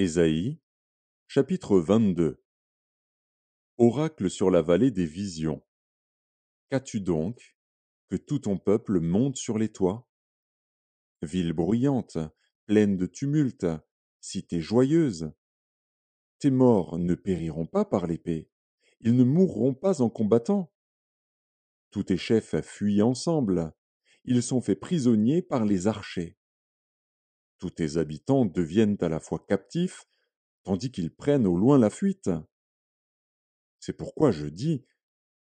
Ésaïe, chapitre 22. Oracle sur la vallée des visions. Qu'as-tu donc, que tout ton peuple monte sur les toits? Ville bruyante, pleine de tumulte, cité joyeuse. Tes morts ne périront pas par l'épée, ils ne mourront pas en combattant. Tous tes chefs fuient ensemble, ils sont faits prisonniers par les archers. Tous tes habitants deviennent à la fois captifs, tandis qu'ils prennent au loin la fuite. C'est pourquoi je dis,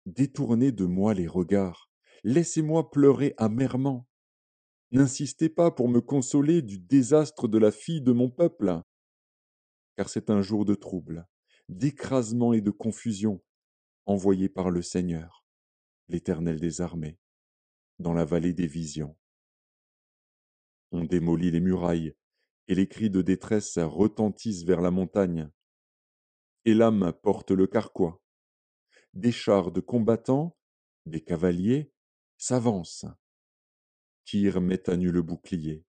détournez de moi les regards, laissez-moi pleurer amèrement. N'insistez pas pour me consoler du désastre de la fille de mon peuple, car c'est un jour de trouble, d'écrasement et de confusion, envoyé par le Seigneur, l'Éternel des armées, dans la vallée des visions. On démolit les murailles, et les cris de détresse retentissent vers la montagne. Élam porte le carquois. Des chars de combattants, des cavaliers, s'avancent. Tyr met à nu le bouclier.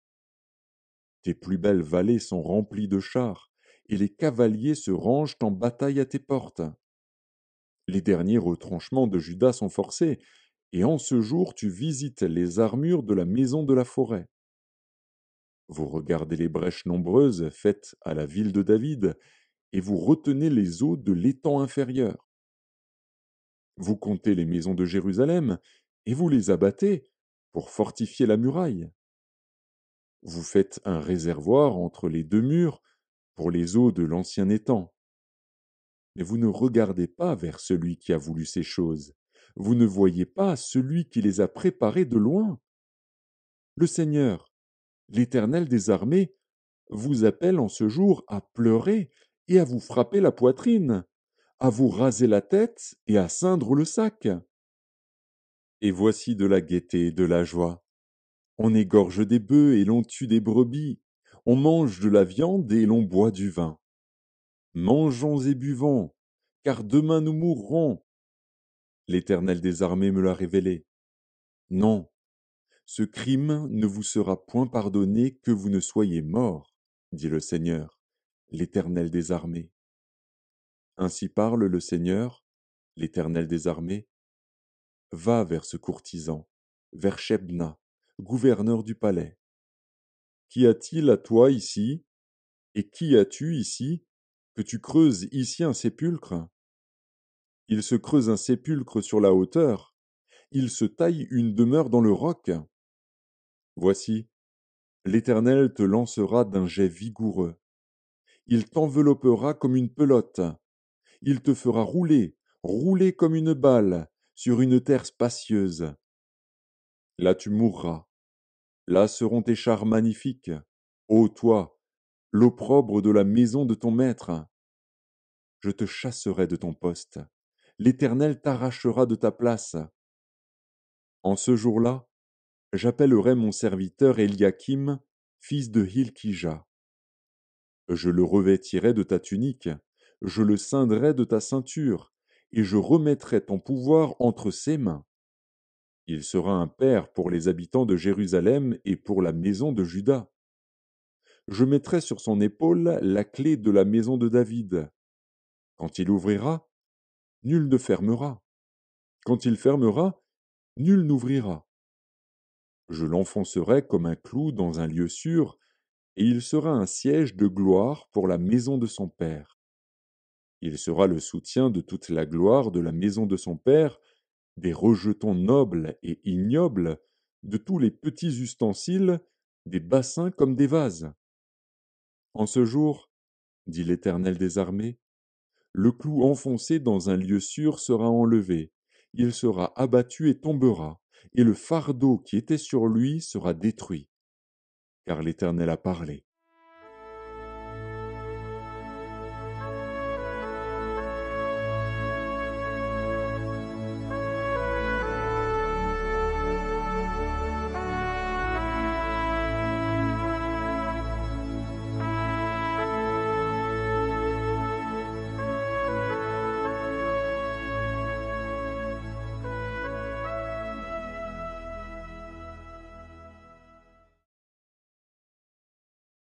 Tes plus belles vallées sont remplies de chars, et les cavaliers se rangent en bataille à tes portes. Les derniers retranchements de Juda sont forcés, et en ce jour tu visites les armures de la maison de la forêt. Vous regardez les brèches nombreuses faites à la ville de David, et vous retenez les eaux de l'étang inférieur. Vous comptez les maisons de Jérusalem, et vous les abattez pour fortifier la muraille. Vous faites un réservoir entre les deux murs pour les eaux de l'ancien étang. Mais vous ne regardez pas vers celui qui a voulu ces choses. Vous ne voyez pas celui qui les a préparées de loin. Le Seigneur, l'Éternel des armées, vous appelle en ce jour à pleurer et à vous frapper la poitrine, à vous raser la tête et à ceindre le sac. Et voici de la gaieté et de la joie. On égorge des bœufs et l'on tue des brebis. On mange de la viande et l'on boit du vin. Mangeons et buvons, car demain nous mourrons. L'Éternel des armées me l'a révélé. Non, ce crime ne vous sera point pardonné que vous ne soyez morts, dit le Seigneur, l'Éternel des armées. Ainsi parle le Seigneur, l'Éternel des armées. Va vers ce courtisan, vers Shebna, gouverneur du palais. Qu'y a-t-il à toi ici, et qui as-tu ici, que tu creuses ici un sépulcre? Il se creuse un sépulcre sur la hauteur, il se taille une demeure dans le roc. Voici, l'Éternel te lancera d'un jet vigoureux. Il t'enveloppera comme une pelote. Il te fera rouler, rouler comme une balle, sur une terre spacieuse. Là tu mourras. Là seront tes chars magnifiques. Ô toi, l'opprobre de la maison de ton maître. Je te chasserai de ton poste. L'Éternel t'arrachera de ta place. En ce jour-là, j'appellerai mon serviteur Eliakim, fils de Hilkija. Je le revêtirai de ta tunique, je le ceindrai de ta ceinture, et je remettrai ton pouvoir entre ses mains. Il sera un père pour les habitants de Jérusalem et pour la maison de Juda. Je mettrai sur son épaule la clé de la maison de David. Quand il ouvrira, nul ne fermera. Quand il fermera, nul n'ouvrira. Je l'enfoncerai comme un clou dans un lieu sûr, et il sera un siège de gloire pour la maison de son père. Il sera le soutien de toute la gloire de la maison de son père, des rejetons nobles et ignobles, de tous les petits ustensiles, des bassins comme des vases. En ce jour, dit l'Éternel des armées, le clou enfoncé dans un lieu sûr sera enlevé, il sera abattu et tombera, et le fardeau qui était sur lui sera détruit, car l'Éternel a parlé.